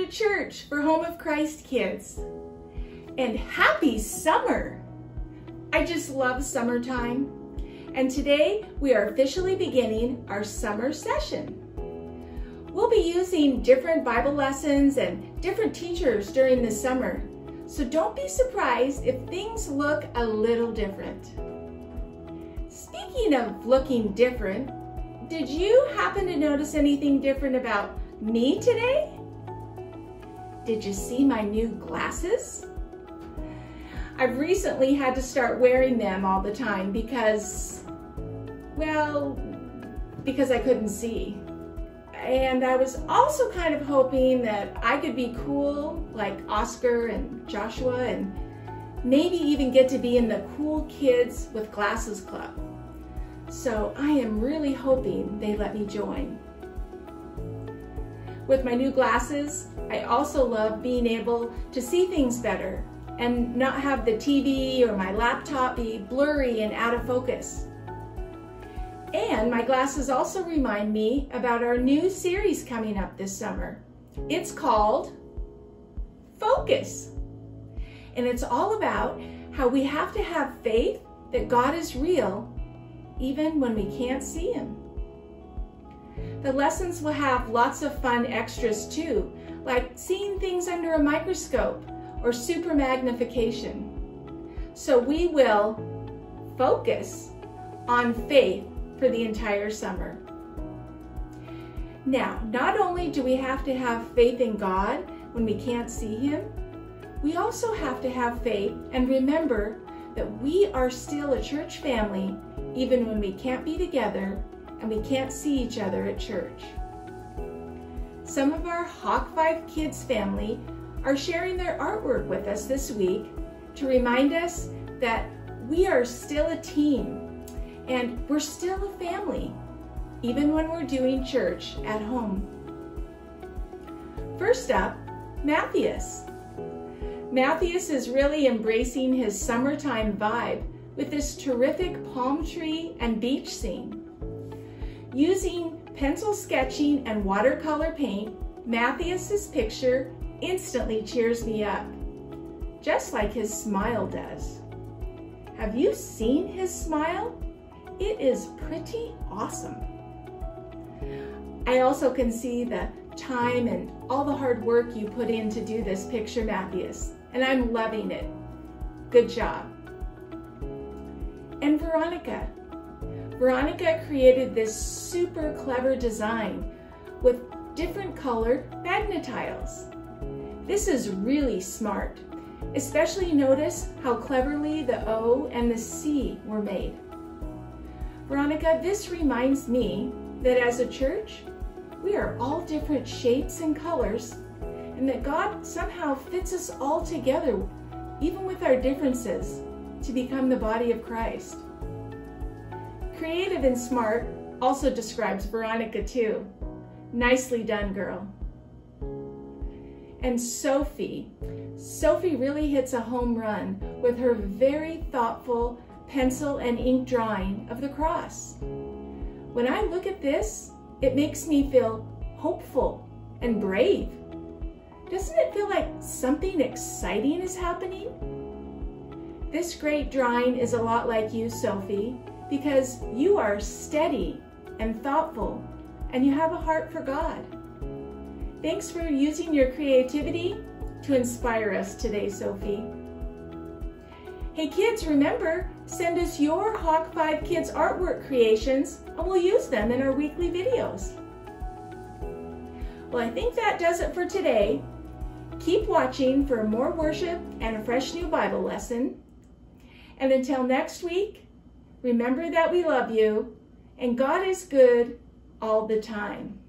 to church for Home of Christ kids. And happy summer! I just love summertime. And today we are officially beginning our summer session. We'll be using different Bible lessons and different teachers during the summer. So don't be surprised if things look a little different. Speaking of looking different, did you happen to notice anything different about me today? Did you see my new glasses? I've recently had to start wearing them all the time because I couldn't see. And I was also kind of hoping that I could be cool like Oscar and Joshua and maybe even get to be in the Cool Kids with Glasses Club. So I am really hoping they let me join. With my new glasses, I also love being able to see things better and not have the TV or my laptop be blurry and out of focus. And my glasses also remind me about our new series coming up this summer. It's called Focus. And it's all about how we have to have faith that God is real even when we can't see Him. The lessons will have lots of fun extras too, like seeing things under a microscope or super magnification. So we will focus on faith for the entire summer. Now, not only do we have to have faith in God when we can't see Him, we also have to have faith and remember that we are still a church family even when we can't be together and we can't see each other at church. Some of our HOC5 kids family are sharing their artwork with us this week to remind us that we are still a team and we're still a family, even when we're doing church at home. First up, Matthias. Matthias is really embracing his summertime vibe with this terrific palm tree and beach scene. Using pencil sketching and watercolor paint, Matthias's picture instantly cheers me up, just like his smile does. Have you seen his smile? It is pretty awesome. I also can see the time and all the hard work you put in to do this picture, Matthias, and I'm loving it. Good job. And Veronica. Veronica created this super clever design with different colored magnetiles. This is really smart. Especially notice how cleverly the O and the C were made. Veronica, this reminds me that as a church, we are all different shapes and colors, and that God somehow fits us all together, even with our differences, to become the body of Christ. Creative and smart also describes Veronica too. Nicely done, girl. And Sophie really hits a home run with her very thoughtful pencil and ink drawing of the cross. When I look at this, it makes me feel hopeful and brave. Doesn't it feel like something exciting is happening? This great drawing is a lot like you, Sophie, because you are steady and thoughtful and you have a heart for God. Thanks for using your creativity to inspire us today, Sophie. Hey kids, remember, send us your HOC5 Kids artwork creations and we'll use them in our weekly videos. Well, I think that does it for today. Keep watching for more worship and a fresh new Bible lesson. And until next week, remember that we love you and God is good all the time.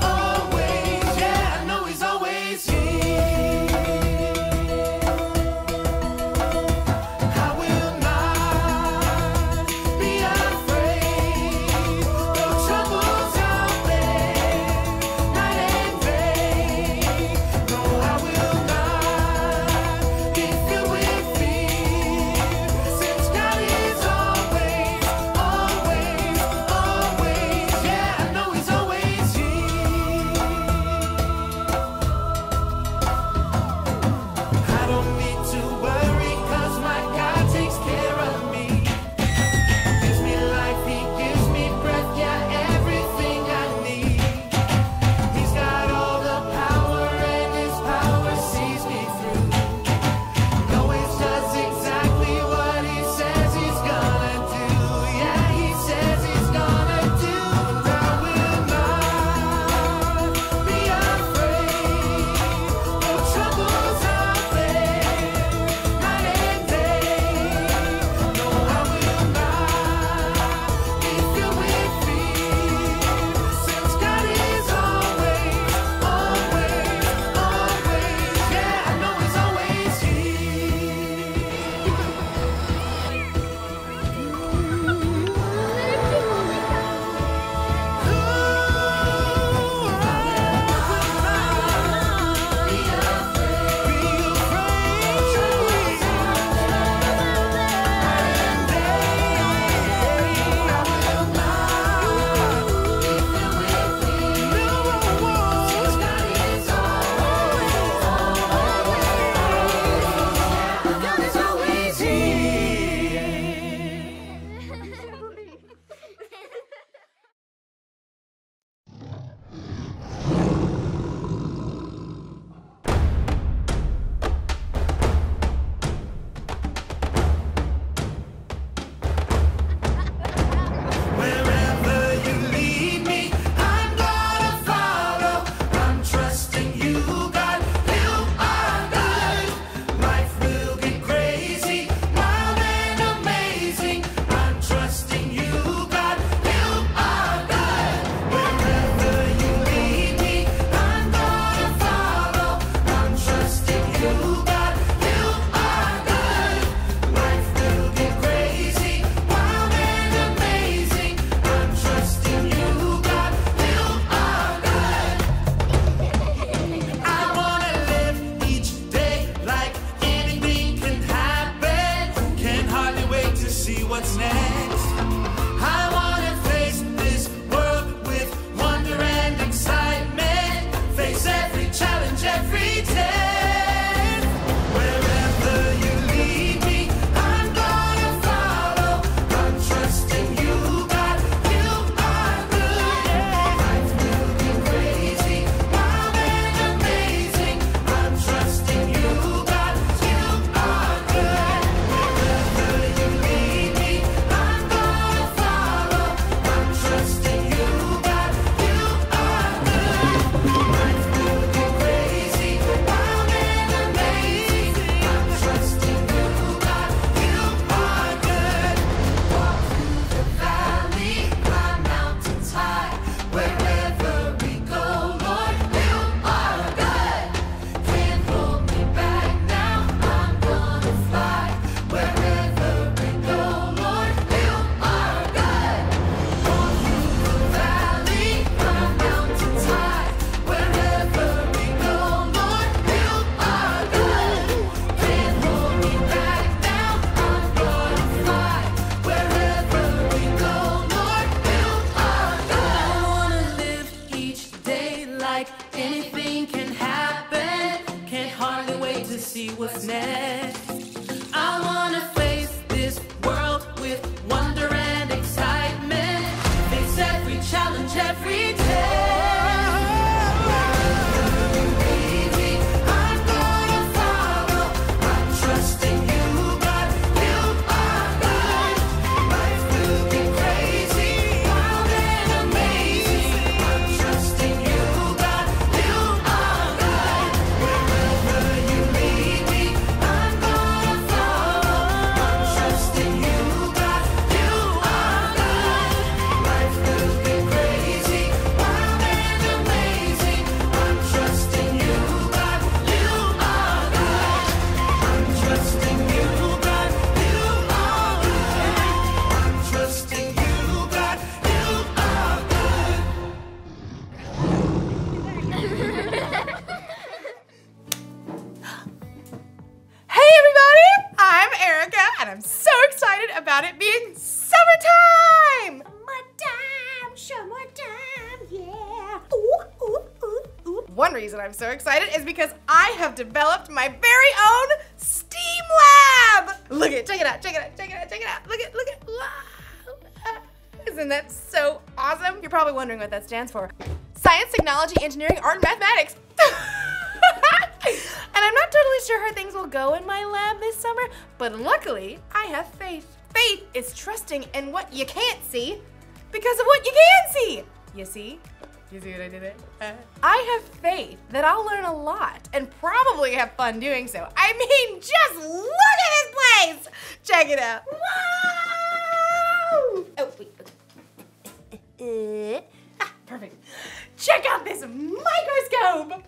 Always, yeah, I know He's always here. what's next. I wanna face this world with wonder and excitement. Face every challenge every day. I'm so excited about it being summertime! Summertime, yeah. Ooh, ooh, ooh, ooh. One reason I'm so excited is because I have developed my very own STEAM lab! Look at, check it out, check it out, check it out, check it out. Look at, wow. Isn't that so awesome? You're probably wondering what that stands for. Science, Technology, Engineering, Art, and Mathematics. And I'm not totally sure how things will go in my lab this summer, but luckily, I have faith. Faith is trusting in what you can't see because of what you can see. You see? You see what I did there? I have faith that I'll learn a lot and probably have fun doing so. I mean, just look at this place! Check it out. Wow! Oh, wait. Perfect. Check out this microscope!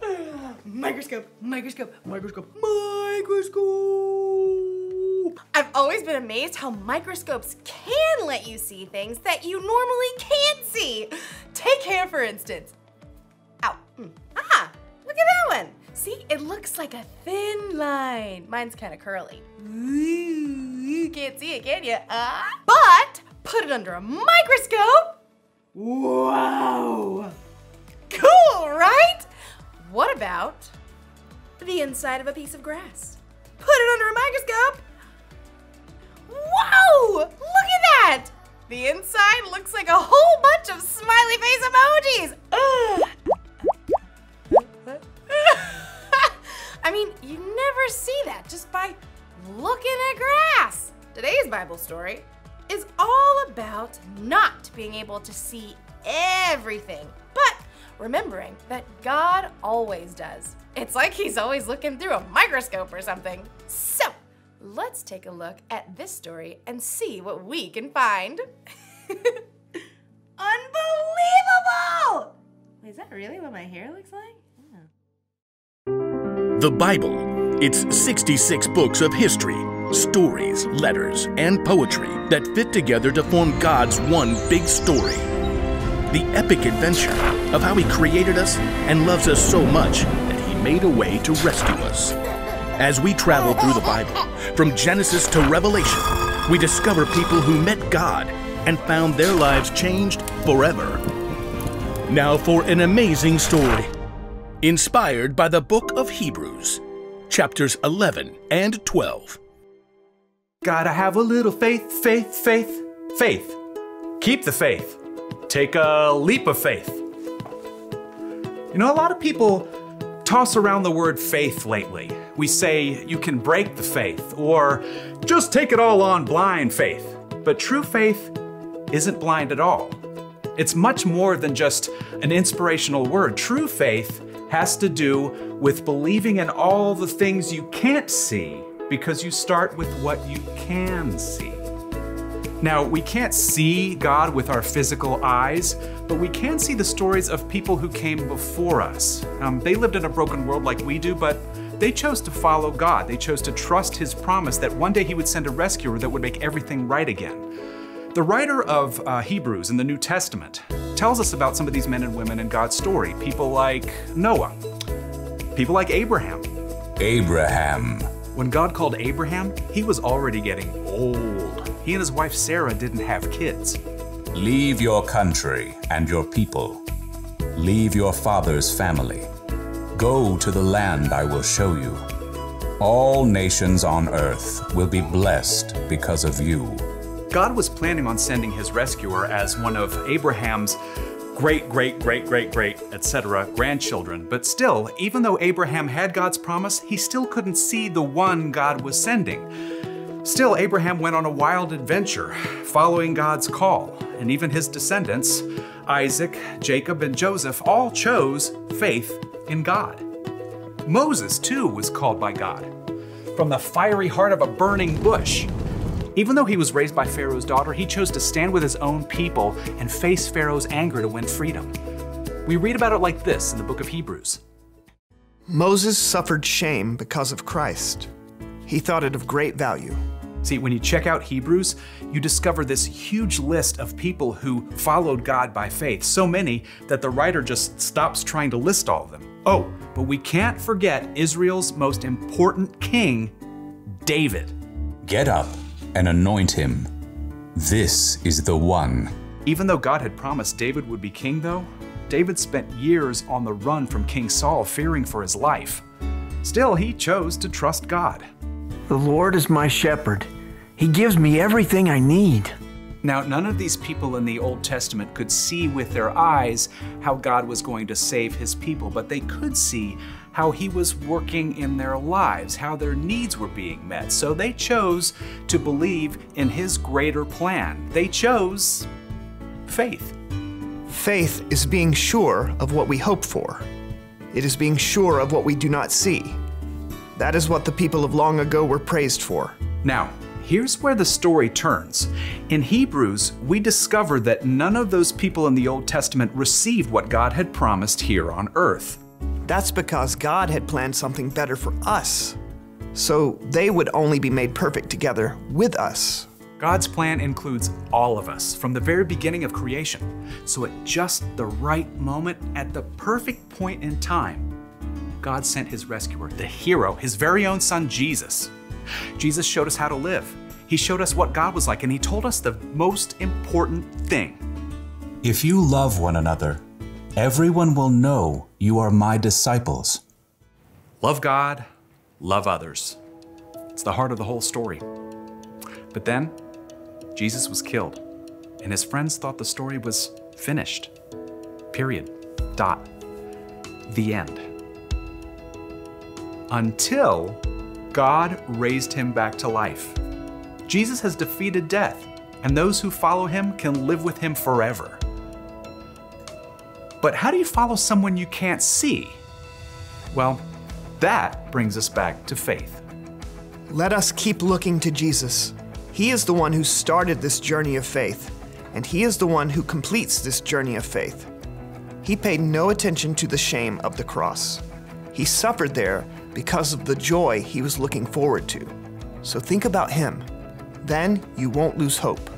Microscope, microscope, microscope, microscope! I've always been amazed how microscopes can let you see things that you normally can't see. Take hair, for instance. Ow. Ah, look at that one. See, it looks like a thin line. Mine's kind of curly. Ooh, you can't see it, can you? But put it under a microscope. Wow! Cool, right? What about the inside of a piece of grass? Put it under a microscope. Whoa! Look at that! The inside looks like a whole bunch of smiley face emojis. I mean, you never see that just by looking at grass. Today's Bible story is all about not being able to see everything, but remembering that God always does. It's like He's always looking through a microscope or something. So, let's take a look at this story and see what we can find. Unbelievable! Is that really what my hair looks like? Yeah. The Bible. It's 66 books of history, stories, letters, and poetry that fit together to form God's one big story. The epic adventure of how He created us and loves us so much that He made a way to rescue us. As we travel through the Bible, from Genesis to Revelation, we discover people who met God and found their lives changed forever. Now for an amazing story, inspired by the book of Hebrews, chapters 11 and 12. Gotta have a little faith, faith, faith, faith. Keep the faith. Take a leap of faith. You know, a lot of people toss around the word faith lately. We say you can break the faith, or just take it all on blind faith. But true faith isn't blind at all. It's much more than just an inspirational word. True faith has to do with believing in all the things you can't see, because you start with what you can see. Now, we can't see God with our physical eyes, but we can see the stories of people who came before us. They lived in a broken world like we do, but they chose to follow God. They chose to trust His promise that one day He would send a rescuer that would make everything right again. The writer of Hebrews in the New Testament tells us about some of these men and women in God's story. People like Noah, people like Abraham. When God called Abraham, he was already getting old. He and his wife Sarah didn't have kids. Leave your country and your people. Leave your father's family. Go to the land I will show you. All nations on earth will be blessed because of you. God was planning on sending his rescuer as one of Abraham's great, etc. grandchildren. But still, even though Abraham had God's promise, he still couldn't see the one God was sending. Still, Abraham went on a wild adventure, following God's call, and even his descendants, Isaac, Jacob, and Joseph, all chose faith in God. Moses, too, was called by God from the fiery heart of a burning bush. Even though he was raised by Pharaoh's daughter, he chose to stand with his own people and face Pharaoh's anger to win freedom. We read about it like this in the book of Hebrews. Moses suffered shame because of Christ. He thought it of great value. See, when you check out Hebrews, you discover this huge list of people who followed God by faith, so many that the writer just stops trying to list all of them. Oh, but we can't forget Israel's most important king, David. Get up and anoint him. This is the one. Even though God had promised David would be king, though, David spent years on the run from King Saul, fearing for his life. Still, he chose to trust God. The Lord is my shepherd. He gives me everything I need. Now, none of these people in the Old Testament could see with their eyes how God was going to save his people, but they could see how he was working in their lives, how their needs were being met. So they chose to believe in his greater plan. They chose faith. Faith is being sure of what we hope for. It is being sure of what we do not see. That is what the people of long ago were praised for. Now, here's where the story turns. In Hebrews, we discover that none of those people in the Old Testament received what God had promised here on earth. That's because God had planned something better for us, so they would only be made perfect together with us. God's plan includes all of us from the very beginning of creation. So at just the right moment, at the perfect point in time, God sent his rescuer, the hero, his very own son, Jesus. Jesus showed us how to live. He showed us what God was like, and he told us the most important thing. If you love one another, everyone will know you are my disciples. Love God, love others. It's the heart of the whole story. But then, Jesus was killed, and his friends thought the story was finished. Period. Dot. The end. Until God raised him back to life. Jesus has defeated death, and those who follow him can live with him forever. But how do you follow someone you can't see? Well, that brings us back to faith. Let us keep looking to Jesus. He is the one who started this journey of faith, and he is the one who completes this journey of faith. He paid no attention to the shame of the cross. He suffered there because of the joy he was looking forward to. So think about him. Then you won't lose hope.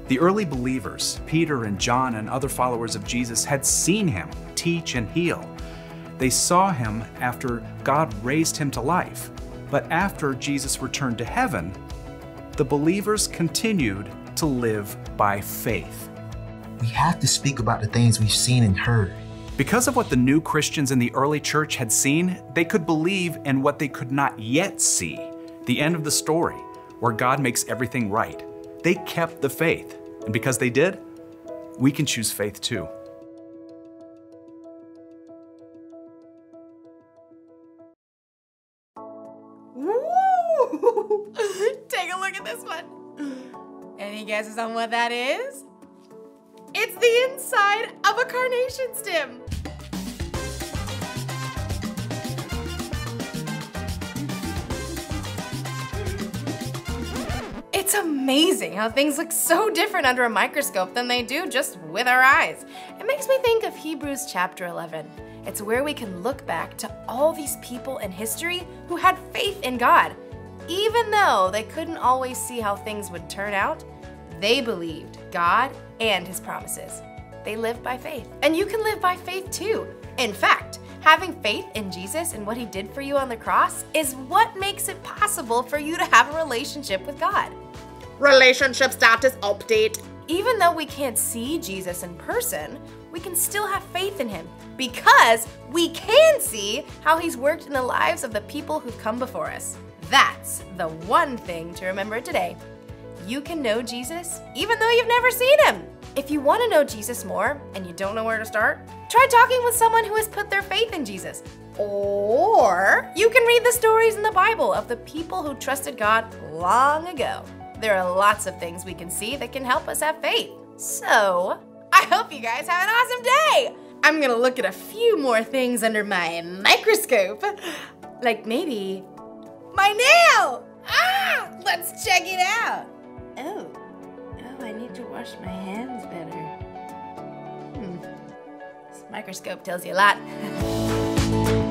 The early believers, Peter and John and other followers of Jesus, had seen him teach and heal. They saw him after God raised him to life. But after Jesus returned to heaven, the believers continued to live by faith. We have to speak about the things we've seen and heard. Because of what the new Christians in the early church had seen, they could believe in what they could not yet see, the end of the story, where God makes everything right. They kept the faith, and because they did, we can choose faith too. Woo! Take a look at this one. Any guesses on what that is? It's the inside of a carnation stem. It's amazing how things look so different under a microscope than they do just with our eyes. It makes me think of Hebrews chapter 11. It's where we can look back to all these people in history who had faith in God. Even though they couldn't always see how things would turn out, they believed God and his promises. They lived by faith. And you can live by faith too. In fact, having faith in Jesus and what he did for you on the cross is what makes it possible for you to have a relationship with God. Relationship status update. Even though we can't see Jesus in person, we can still have faith in him because we can see how he's worked in the lives of the people who've come before us. That's the one thing to remember today. You can know Jesus even though you've never seen him. If you want to know Jesus more and you don't know where to start, try talking with someone who has put their faith in Jesus. Or you can read the stories in the Bible of the people who trusted God long ago. There are lots of things we can see that can help us have faith. So, I hope you guys have an awesome day! I'm gonna look at a few more things under my microscope. Like maybe my nail! Ah! Let's check it out! Oh, I need to wash my hands better. This microscope tells you a lot.